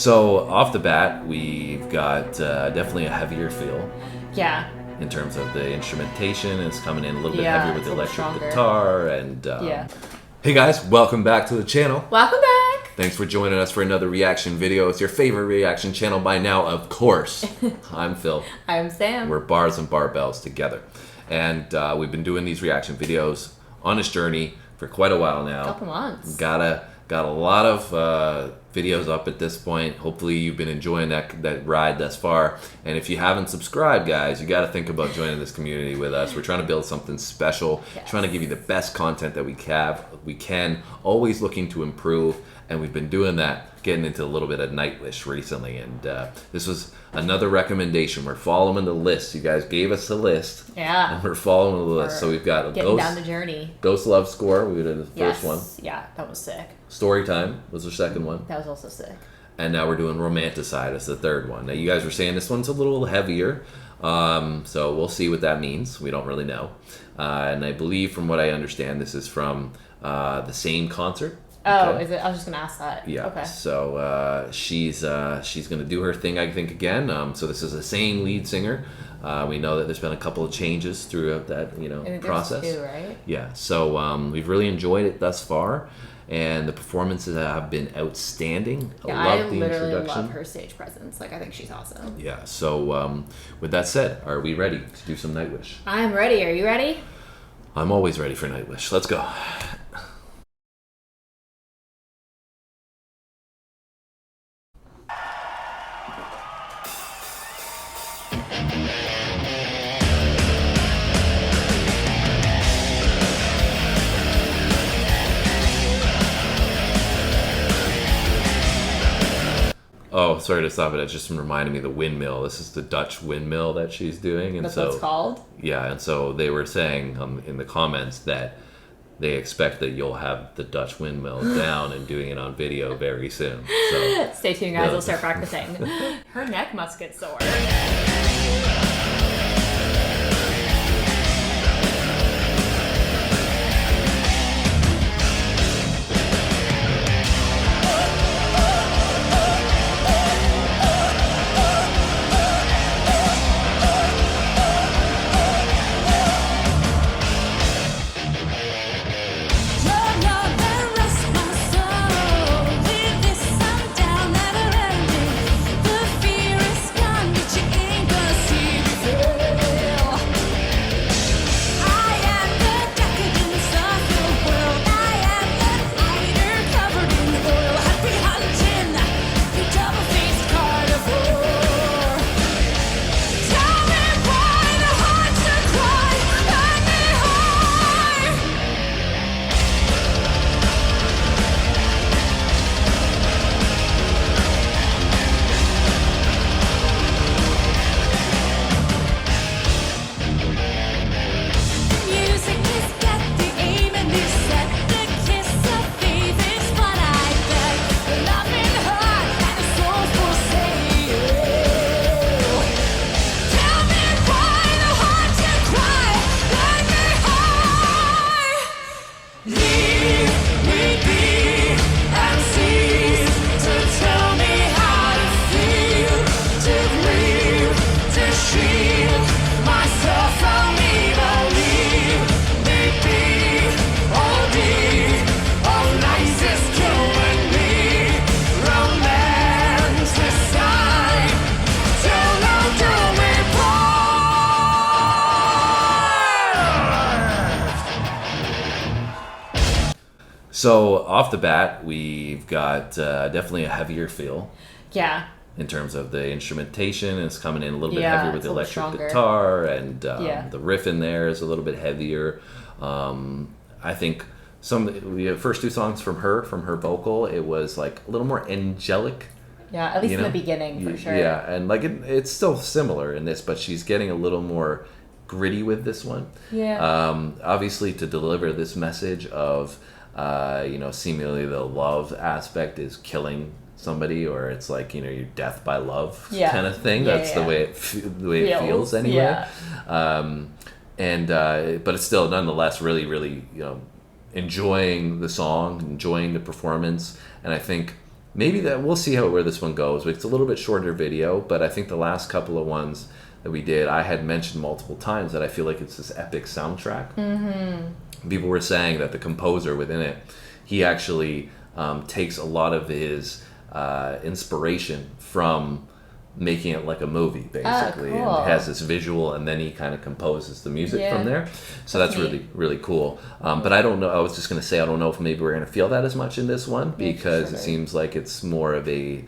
So off the bat, we've got definitely a heavier feel Yeah. in terms of the instrumentation. It's coming in a little bit Yeah, heavier with it's the a little electric stronger. guitar. And Yeah. hey guys, welcome back to the channel. Welcome back. Thanks for joining us for another reaction video. It's your favorite reaction channel by now, of course. I'm Phil. I'm Sam. We're Bars and Barbells together. And we've been doing these reaction videos on this journey for quite a while now. Couple months. Got a lot of videos up at this point. Hopefully you've been enjoying that ride thus far. And if you haven't subscribed, guys, you got to think about joining this community with us. We're trying to build something special. Yes. Trying to give you the best content that we can. Always looking to improve. And we've been doing that, getting into a little bit of Nightwish recently. And this was another recommendation. We're following the list. You guys gave us the list. Yeah. And we're following the list. So we've got getting down the journey. Ghost Love Score. We did the Yes. first one. Yeah, that was sick. Story Time was the second one. That was also sick. And now we're doing Romanticide as the third one. Now you guys were saying this one's a little heavier. So we'll see what that means. We don't really know. And I believe from what I understand, this is from the same concert. Oh, Okay. is it? I was just gonna ask that. Yeah. Okay. So she's gonna do her thing, I think, again. So this is the same lead singer. We know that there's been a couple of changes throughout that I think there's process. two, right? Yeah. So we've really enjoyed it thus far, and the performances have been outstanding. Yeah, I I love the literally introduction. love her stage presence. Like, I think she's awesome. Yeah. So with that said, are we ready to do some Nightwish? I'm ready. Are you ready? I'm always ready for Nightwish. Let's go. Oh, sorry to stop it. It just reminded me of the windmill. This is the Dutch windmill that she's doing, and That's so what it's called? yeah. And so they were saying in the comments that they expect that you'll have the Dutch windmill down and doing it on video very soon. So Stay tuned, guys. We'll start practicing. Her neck must get sore. So off the bat, we've got definitely a heavier feel Yeah. in terms of the instrumentation. It's coming in a little bit Yeah, heavier with it's the a little electric stronger. guitar, and Yeah. the riff in there is a little bit heavier. I think the first two songs from her vocal, it was like a little more angelic. Yeah, at least You in know? the beginning, for sure. Yeah, and like it's still similar in this, but she's getting a little more gritty with this one. Yeah. Obviously, to deliver this message of seemingly the love aspect is killing somebody, or it's like your death by love kind of thing. Yeah, That's yeah. the way it feels anyway. Yeah. But it's still nonetheless really enjoying the song, enjoying the performance, and I think maybe that we'll see where this one goes. It's a little bit shorter video, but I think the last couple of ones that we did, I had mentioned multiple times that I feel like it's this epic soundtrack. Mm-hmm. People were saying that the composer within it, he actually takes a lot of his inspiration from making it like a movie, basically. Cool. And it has this visual, and then he kind of composes the music from there. So that's really, really cool. But I don't know, I was just going to say, I don't know if maybe we're going to feel that as much in this one, because it seems like it's more of a,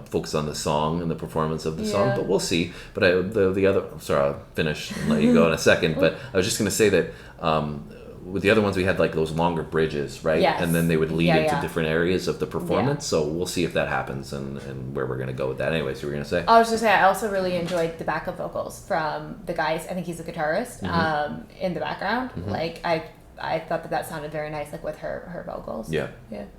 focus on the song and the performance of the song, but we'll see. But the other, sorry, I'll finish and let you go in a second, but I was just going to say that with the other ones, we had like those longer bridges, right? Yes. And then they would lead into different areas of the performance. So we'll see if that happens and where we're going to go with that. Anyways, you were going to say? I was just saying, I also really enjoyed the backup vocals from the guys. I think he's a guitarist in the background. Mm-hmm. Like I thought that sounded very nice, like with her vocals. Yeah.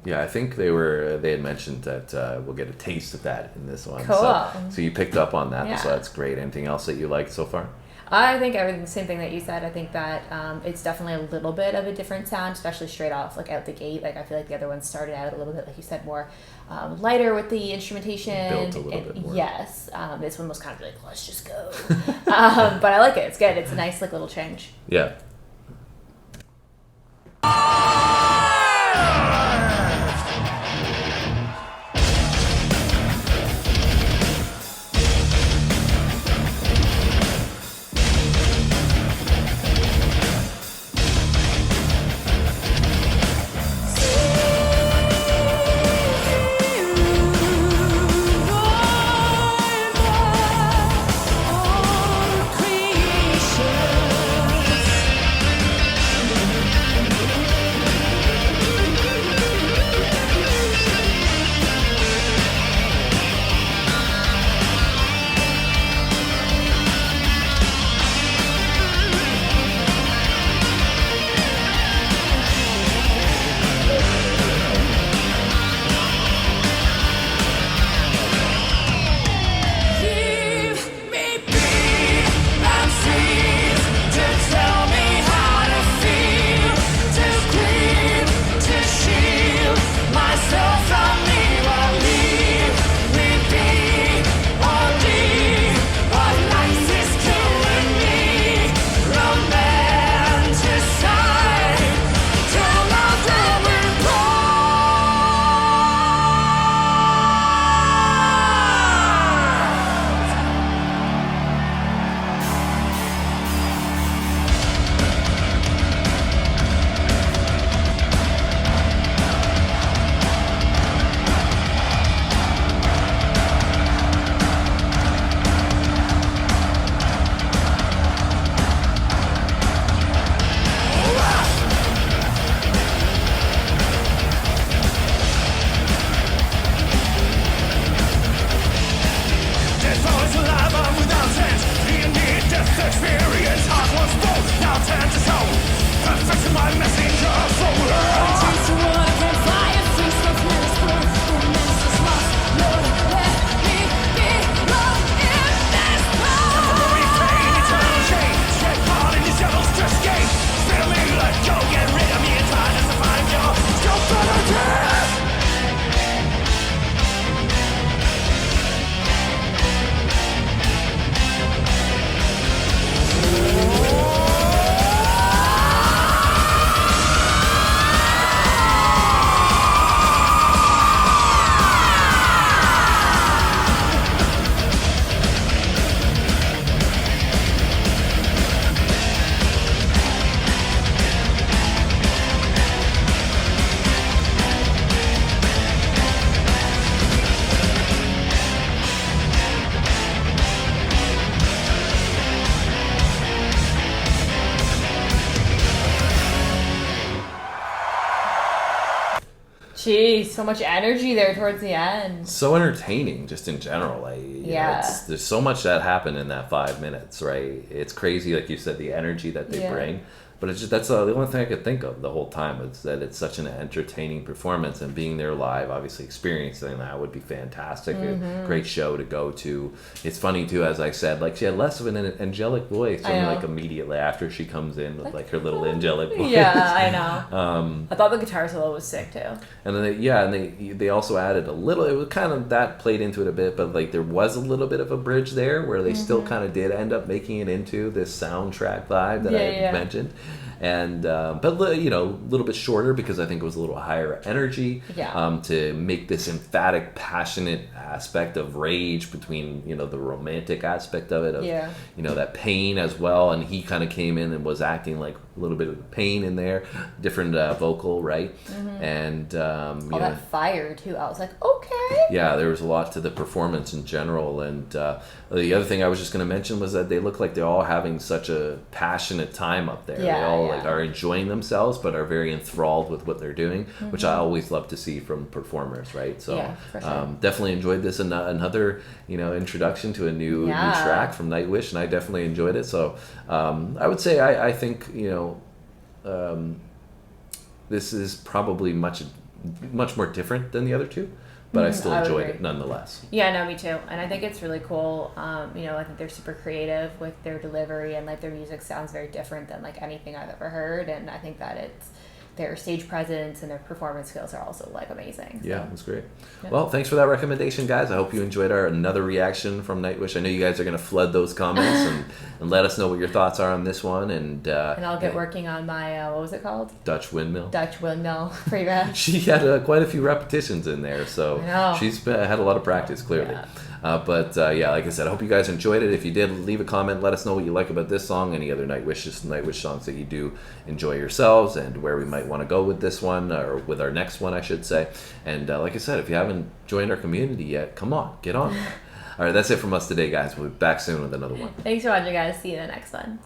I think they had mentioned that we'll get a taste of that in this one. Cool. So you picked up on that. So that's great. Anything else that you liked so far? I think everything, same thing that you said. I think that it's definitely a little bit of a different sound, especially straight off, like out the gate. Like I feel like the other ones started out a little bit, like you said, more lighter with the instrumentation. Built a little bit more. Yes, this one was kind of like, let's just go. But I like it. It's good. It's a nice like little change. Yeah. Jeez, so much energy there towards the end. So entertaining, just in general. There's so much that happened in that 5 minutes, right? It's crazy, like you said, the energy that they bring. But it's just, that's the only thing I could think of the whole time, is that it's such an entertaining performance, and being there live, obviously experiencing that would be fantastic. A great show to go to. It's funny too, as I said, like she had less of an angelic voice, and like immediately after she comes in with like her little angelic voice. Yeah, I know. I thought the guitar solo was sick too. And then they also added a little. It was kind of that played into it a bit, but like there was a little bit of a bridge there where they still kind of did end up making it into this soundtrack vibe that I mentioned. And but you know, a little bit shorter because I think it was a little higher energy to make this emphatic, passionate aspect of rage between, you know, the romantic aspect of it, of you know, that pain as well. And he kind of came in and was acting like a little bit of pain in there, different vocal, right? And all that fire too. I was like, okay. Yeah, there was a lot to the performance in general. And the other thing I was just going to mention was that they look like they're all having such a passionate time up there. They all like are enjoying themselves, but are very enthralled with what they're doing, which I always love to see from performers, right? So for sure. definitely enjoyed this. Another, you know, introduction to a new track from Nightwish, and I definitely enjoyed it. So I would say I think, you know, this is probably much more different than the other two, but I still enjoyed it nonetheless. Yeah, no, me too. And I think it's really cool. You know, I think they're super creative with their delivery, and like their music sounds very different than like anything I've ever heard. And I think that it's their stage presence and their performance skills are also like amazing. So. Yeah, that's great. Yeah. Well, thanks for that recommendation, guys. I hope you enjoyed our another reaction from Nightwish. I know you guys are going to flood those comments and let us know what your thoughts are on this one. And I'll get working on my what was it called? Dutch windmill Pretty bad. She had quite a few repetitions in there, so she's had a lot of practice, clearly. Yeah. But like I said, I hope you guys enjoyed it. If you did, leave a comment. Let us know what you like about this song, any other Nightwish songs that you do enjoy yourselves, and where we might want to go with this one, or with our next one, I should say. And like I said, if you haven't joined our community yet, come on, get on. All right, that's it from us today, guys. We'll be back soon with another one. Thanks for watching, guys. See you in the next one.